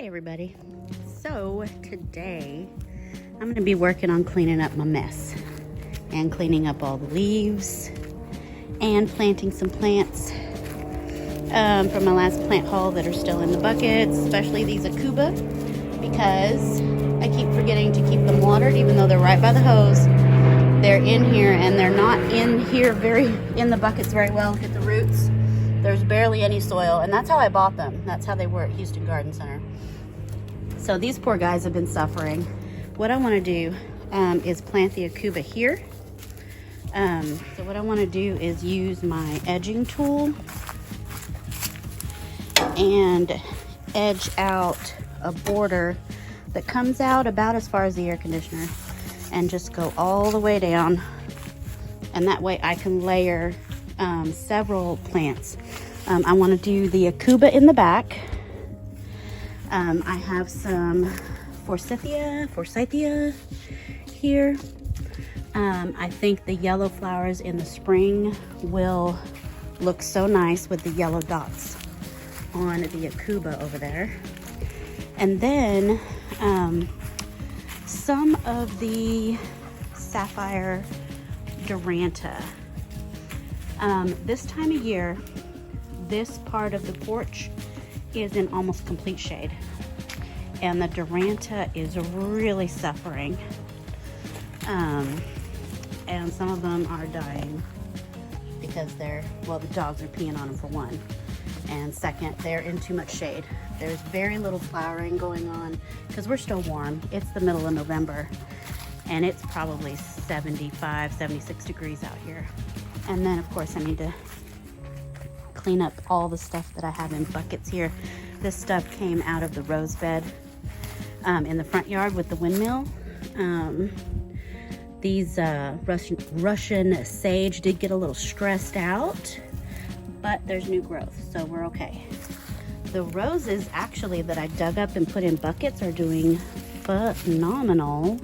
Hey everybody. So today I'm going to be working on cleaning up my mess and cleaning up all the leaves and planting some plants from my last plant haul that are still in the buckets, especially these acuba, because I keep forgetting to keep them watered even though they're right by the hose. They're in here and they're not in here in the buckets very well. Look at the roots. There's barely any soil, and that's how I bought them. That's how they were at Houston Garden Center. So these poor guys have been suffering. What I want to do is plant the acuba here. So what I want to do is use my edging tool and edge out a border that comes out about as far as the air conditioner and just go all the way down. And that way I can layer several plants. I want to do the acuba in the back. I have some forsythia here. I think the yellow flowers in the spring will look so nice with the yellow dots on the acuba over there. And then some of the sapphire duranta. This time of year, this part of the porch is in almost complete shade, and the duranta is really suffering, and some of them are dying because the dogs are peeing on them for one, and second, they're in too much shade. There's very little flowering going on because we're still warm. It's the middle of November and it's probably 75, 76 degrees out here. And then of course I need to clean up all the stuff that I have in buckets here. This stuff came out of the rose bed in the front yard with the windmill. These Russian sage did get a little stressed out, but there's new growth, so we're okay. The roses actually that I dug up and put in buckets are doing phenomenal.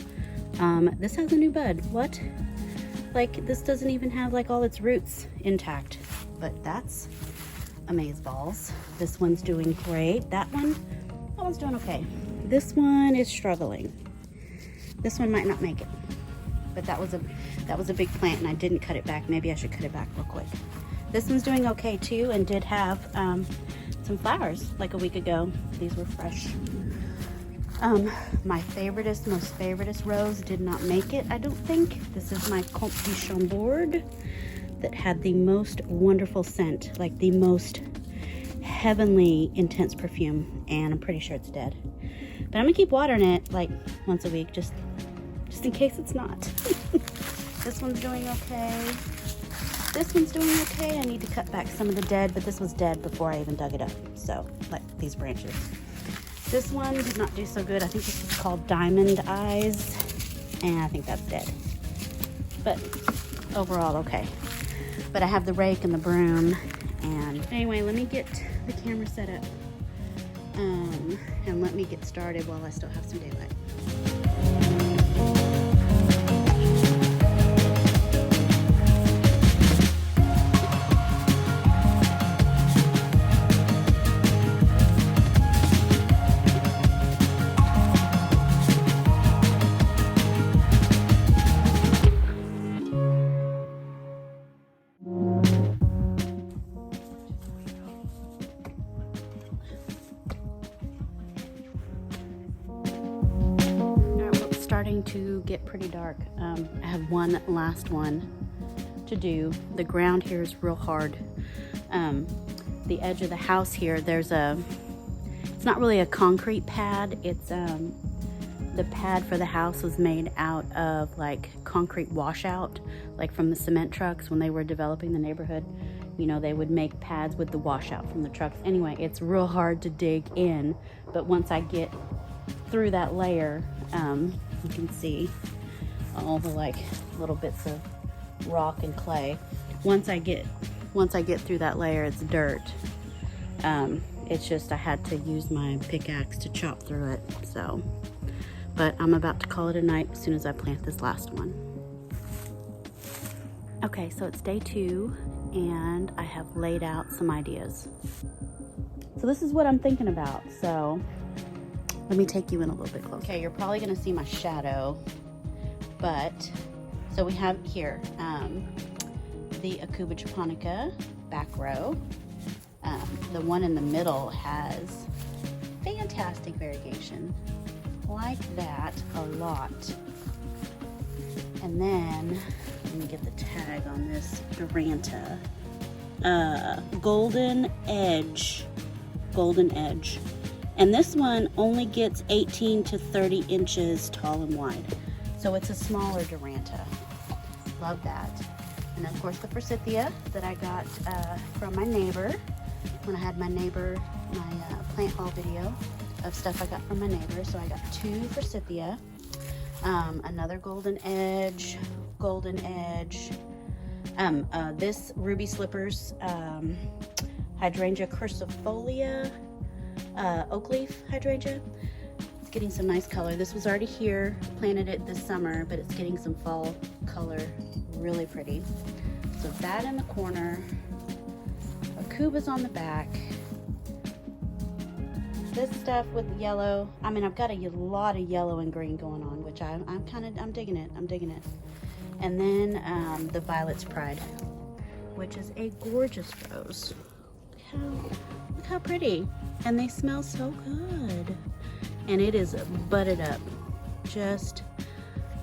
This has a new bud. What? Like, this doesn't even have like all its roots intact, but that's amazeballs. This one's doing great. That one's doing okay. This one is struggling. This one might not make it, but that was a big plant and I didn't cut it back. Maybe I should cut it back real quick. This one's doing okay too and did have some flowers like a week ago. These were fresh. My most favoritist rose did not make it, I don't think. This is my Comte du Chambord that had the most wonderful scent, like the most heavenly intense perfume, and I'm pretty sure it's dead. But I'm gonna keep watering it like once a week, just in case it's not. This one's doing okay. This one's doing okay. I need to cut back some of the dead, but this was dead before I even dug it up. So, like these branches. This one did not do so good. I think this is called Diamond Eyes, and I think that's dead. But overall, okay. But I have the rake and the broom, and anyway, let me get the camera set up, and let me get started while I still have some daylight. Starting to get pretty dark. I have one last one to do. The ground here is real hard. The edge of the house here, it's not really a concrete pad. It's the pad for the house was made out of like concrete washout, like from the cement trucks when they were developing the neighborhood. You know, they would make pads with the washout from the trucks. Anyway, it's real hard to dig in, but once I get through that layer, you can see all the like little bits of rock and clay. Once I get through that layer, it's dirt. It's just I had to use my pickaxe to chop through it. So, but I'm about to call it a night as soon as I plant this last one. Okay, so it's day 2 and I have laid out some ideas. So this is what I'm thinking about. So Let me take you in a little bit closer. Okay, you're probably gonna see my shadow, but, so we have here, the acuba japonica back row. The one in the middle has fantastic variegation. Like that a lot. And then, let me get the tag on this Duranta. Golden Edge. And this one only gets 18 to 30 inches tall and wide. So it's a smaller Duranta. Love that. And of course the forsythia that I got from my neighbor when I had my plant haul video of stuff I got from my neighbor. So I got 2 forsythia, another golden edge, this ruby slippers, hydrangea crucifolia, oak leaf hydrangea. It's getting some nice color. This was already here, planted it this summer, but it's getting some fall color, really pretty. So that in the corner, acuba's on the back. This stuff with yellow, I mean, I've got a lot of yellow and green going on, which I'm digging it. And then the Violet's Pride, which is a gorgeous rose. Look how pretty. And they smell so good. And it is budded up, just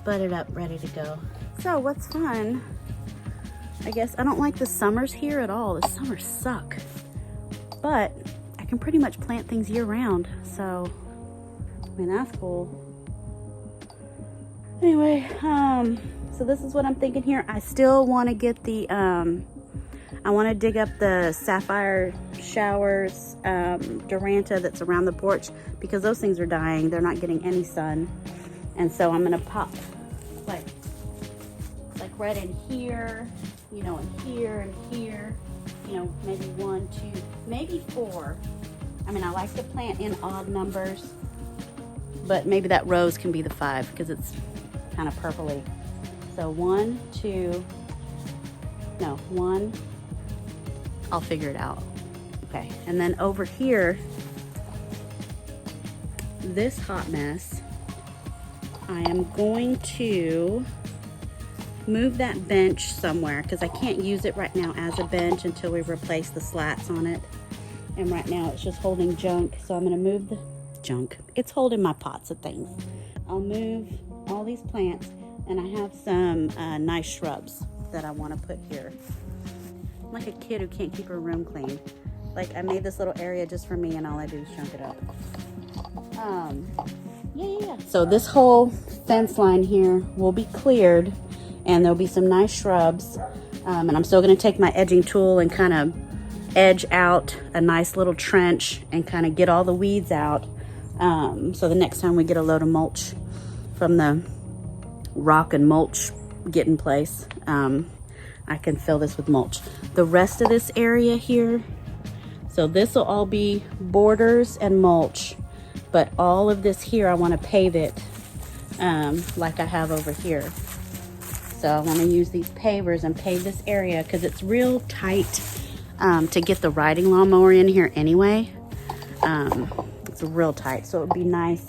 budded up, ready to go. So what's fun, I guess I don't like the summers here at all. The summers suck. But I can pretty much plant things year round. So, I mean, that's cool. Anyway, so this is what I'm thinking here. I still want to get the, I want to dig up the sapphire showers, Duranta that's around the porch, because those things are dying. They're not getting any sun. And so I'm going to pop like right in here, you know, and here, you know, maybe 1, 2, maybe 4. I mean, I like to plant in odd numbers, but maybe that rose can be the 5 because it's kind of purpley. So 1, 2, no, 1, I'll figure it out. Okay, and then over here, this hot mess, I am going to move that bench somewhere because I can't use it right now as a bench until we replace the slats on it. And right now it's just holding junk, so I'm gonna move the junk. It's holding my pots of things. I'll move all these plants, and I have some nice shrubs that I want to put here. I'm like a kid who can't keep her room clean. Like, I made this little area just for me, and all I do is chunk it up. Yeah. So this whole fence line here will be cleared, and there'll be some nice shrubs. And I'm still going to take my edging tool and kind of edge out a nice little trench and kind of get all the weeds out. So the next time we get a load of mulch from the rock and mulch getting place, I can fill this with mulch. The rest of this area here, so this will all be borders and mulch, but all of this here I want to pave it like I have over here. So I want to use these pavers and pave this area because it's real tight to get the riding lawnmower in here anyway. It's real tight, so it would be nice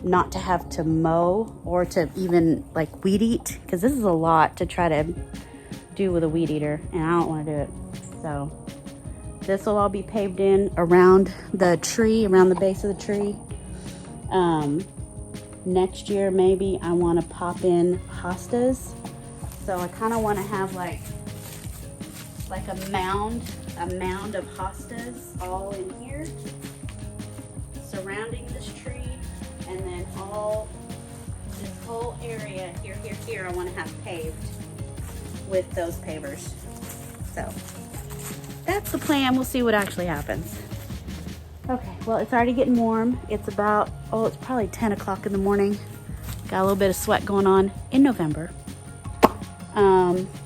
not to have to mow or to even like weed eat, because this is a lot to try to do with a weed eater, and I don't want to do it. So this will all be paved in around the tree, around the base of the tree. Next year maybe I want to pop in hostas. So I kind of want to have like a mound of hostas all in here surrounding this tree, and then all this whole area here I want to have paved with those pavers. So that's the plan. We'll see what actually happens. Okay, well, it's already getting warm. It's about, it's probably 10 o'clock in the morning. Got a little bit of sweat going on in November.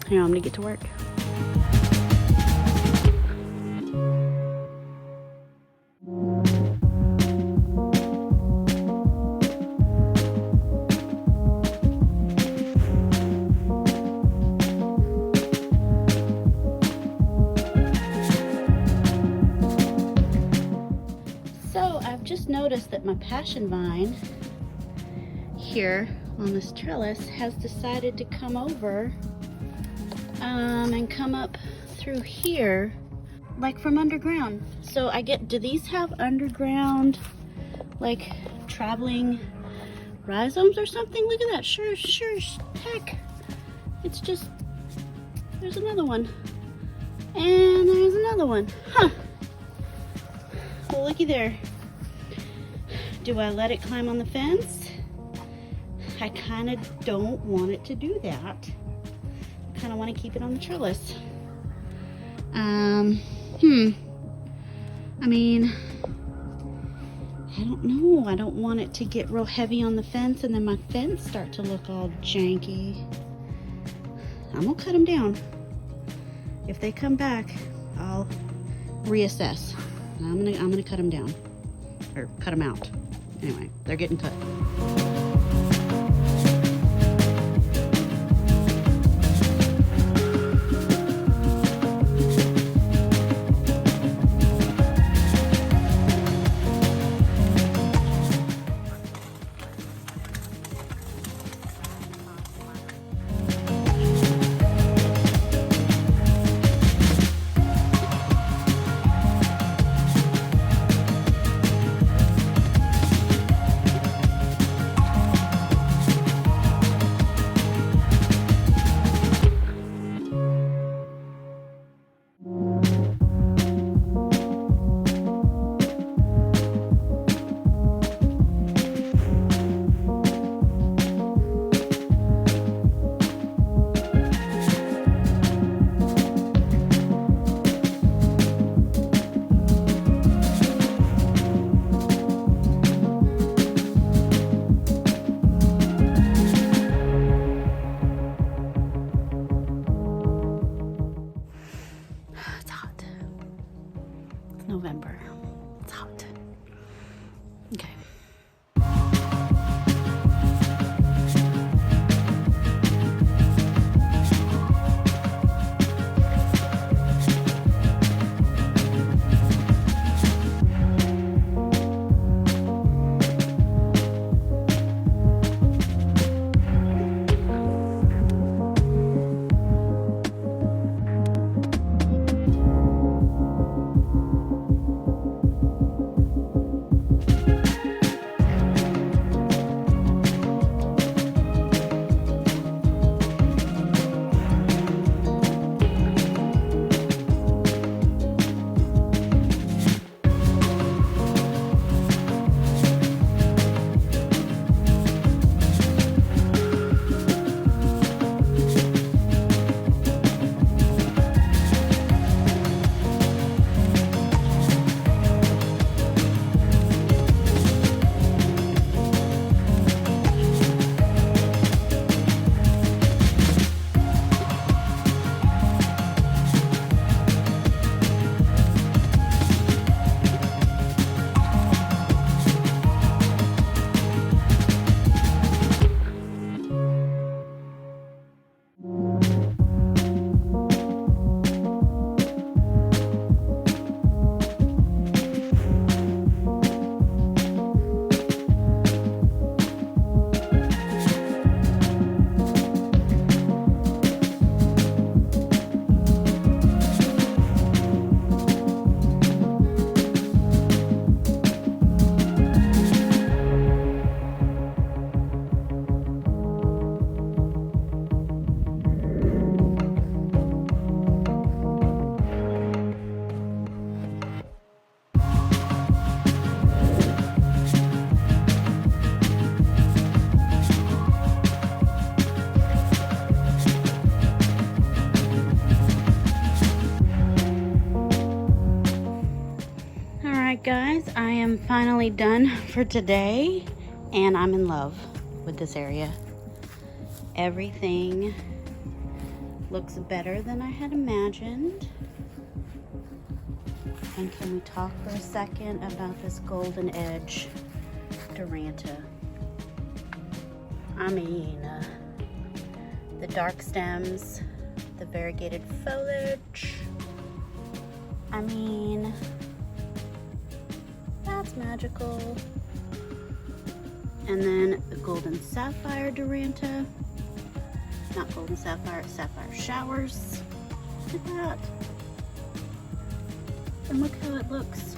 Here, I'm gonna get to work. just noticed that my passion vine here on this trellis has decided to come over and come up through here, like from underground. So do these have underground, like traveling rhizomes or something? Look at that, sure heck. It's just, there's another one. And there's another one, huh. Well, looky there. Do I let it climb on the fence? I kind of don't want it to do that. I kind of want to keep it on the trellis. I mean, I don't know. I don't want it to get real heavy on the fence and then my fence start to look all janky. I'm gonna cut them down. If they come back, I'll reassess. I'm gonna cut them down, or cut them out. Anyway, they're getting cut. November. It's hot. Okay. Guys, I am finally done for today and I'm in love with this area. Everything looks better than I had imagined. And can we talk for a second about this golden edge Duranta? I mean, the dark stems, the variegated foliage. I mean, That's magical. And then the golden sapphire Duranta. Not golden sapphire, it's sapphire showers. Look at that. And look how it looks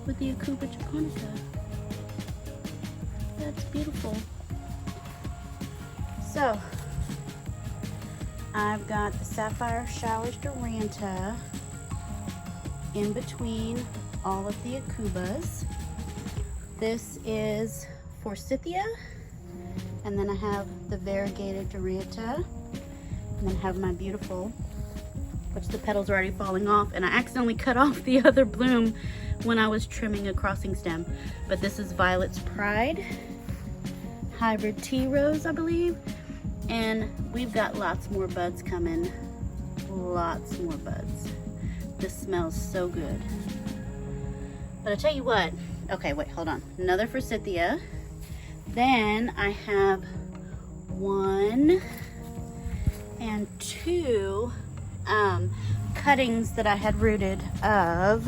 with the acuba japonica. That's beautiful. So, I've got the sapphire showers Duranta in between all of the acubas. This is forsythia, and then I have the variegated Duranta, and then I have my beautiful, which the petals are already falling off, and I accidentally cut off the other bloom when I was trimming a crossing stem. But this is Violet's Pride, hybrid tea rose, I believe, and we've got lots more buds coming. Lots more buds. This smells so good. But I tell you what, okay, wait, hold on. Another forsythia. Then I have 1 and 2 cuttings that I had rooted of,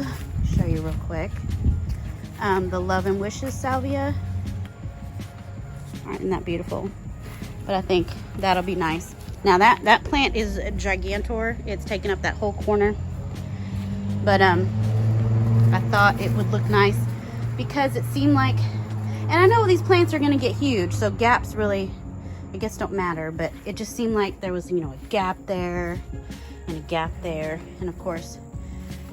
show you real quick, the Love and Wishes salvia. Isn't that beautiful? But I think that'll be nice. Now that plant is a gigantor. It's taken up that whole corner. But I thought it would look nice because it seemed like, and I know these plants are gonna get huge, so gaps really, I guess, don't matter, but it just seemed like there was, you know, a gap there and a gap there, and of course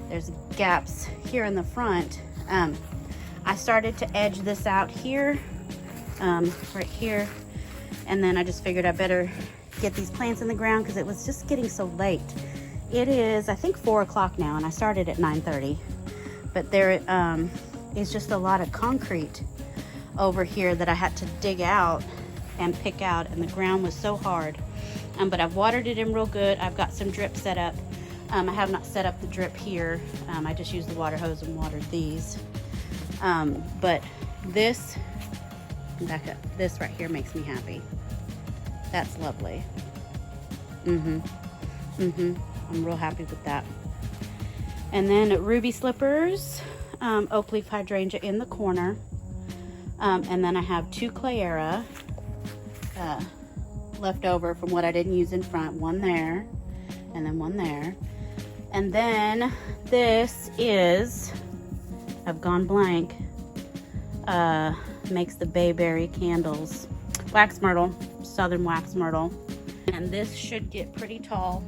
there's gaps here in the front. I started to edge this out here, right here, and then I just figured I better get these plants in the ground because it was just getting so late. It is, I think, 4 o'clock now, and I started at 9:30, but there is just a lot of concrete over here that I had to dig out and pick out, and the ground was so hard. But I've watered it in real good. I've got some drip set up. I have not set up the drip here. I just used the water hose and watered these. But this, back up, this right here makes me happy. That's lovely. I'm real happy with that. And then ruby slippers, oak leaf hydrangea in the corner. And then I have 2 Clayera left over from what I didn't use in front. 1 there, and then 1 there. And then this is, I've gone blank, makes the bayberry candles. Wax myrtle, southern wax myrtle. And this should get pretty tall.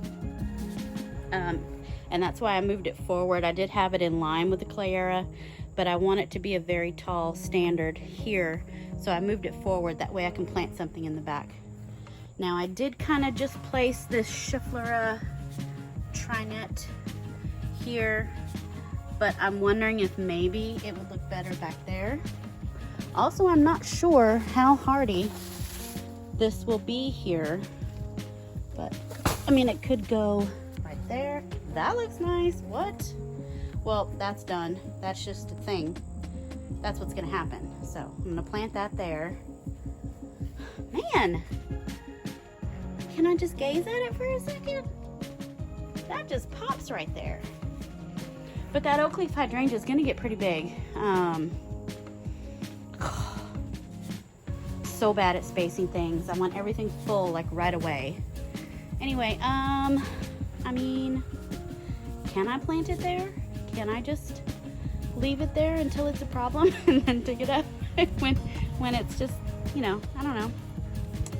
And that's why I moved it forward. I did have it in line with the Clayera, but I want it to be a very tall standard here. So I moved it forward. That way I can plant something in the back. Now I did kind of just place this Schefflera trinet here, but I'm wondering if maybe it would look better back there. Also, I'm not sure how hardy this will be here, but I mean, it could go right there. That looks nice. What? Well, that's done. That's just a thing. That's what's gonna happen. So I'm gonna plant that there. Man, can I just gaze at it for a second? That just pops right there. But that oak leaf hydrangea is gonna get pretty big. So bad at spacing things. I want everything full, like, right away. Anyway, I mean, can I plant it there? Can I just leave it there until it's a problem and then dig it up when it's just, you know, I don't know.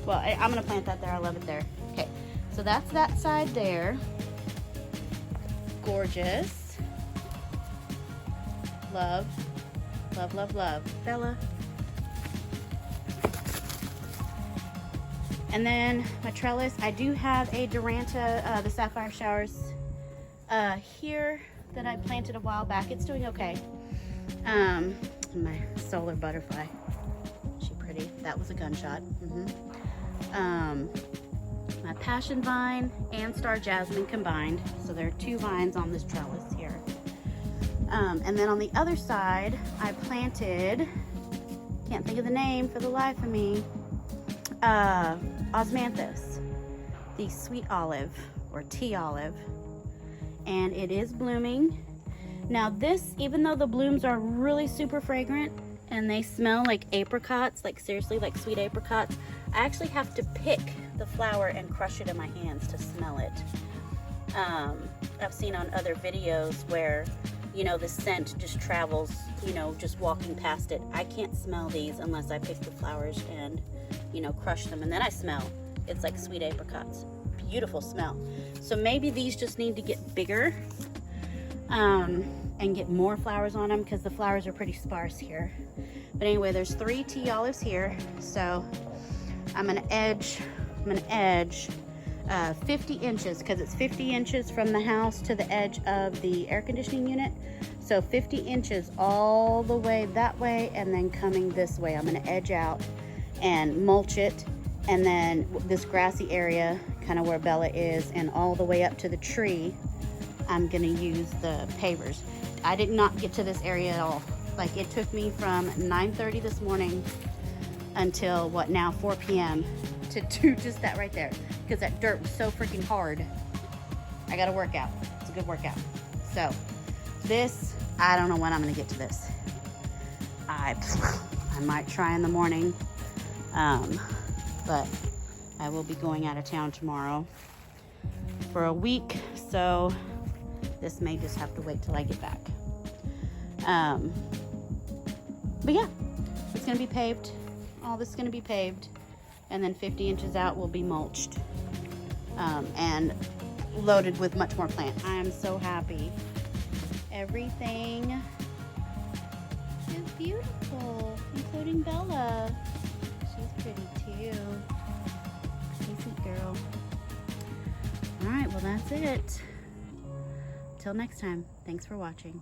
Well, I'm gonna plant that there. I love it there. Okay, so that's that side there. Gorgeous. Love, love, love, love. Bella. And then my trellis, I do have a Duranta, the Sapphire Showers here that I planted a while back. It's doing okay. My solar butterfly, is she pretty? That was a gunshot. My passion vine and star jasmine combined. So there are 2 vines on this trellis here. And then on the other side, I planted, can't think of the name for the life of me, osmanthus, the sweet olive or tea olive, and it is blooming. Now this, even though the blooms are really super fragrant and they smell like apricots, like seriously like sweet apricots, I actually have to pick the flower and crush it in my hands to smell it. I've seen on other videos where, you know, the scent just travels, you know, just walking past it. I can't smell these unless I pick the flowers and, you know, crush them, and then I smell. It's like sweet apricots. Beautiful smell. So maybe these just need to get bigger and get more flowers on them, because the flowers are pretty sparse here. But anyway, there's 3 tea olives here, so I'm gonna edge 50 inches, because it's 50 inches from the house to the edge of the air conditioning unit. So 50 inches all the way that way, and then coming this way. I'm gonna edge out and mulch it, and then this grassy area, kind of where Bella is, and all the way up to the tree, I'm gonna use the pavers. I did not get to this area at all. Like, it took me from 9:30 this morning until what now, 4 p.m. to do just that right there, because that dirt was so freaking hard. I got to work out. It's a good workout. So this, I don't know when I'm gonna get to this. I might try in the morning, but I will be going out of town tomorrow for a week, so this may just have to wait till I get back. But yeah, it's gonna be paved. All this is gonna be paved, and then 50 inches out will be mulched and loaded with much more plant. I am so happy. Everything is beautiful, including Bella. She's pretty too. Decent girl. All right, well, that's it. Till next time, thanks for watching.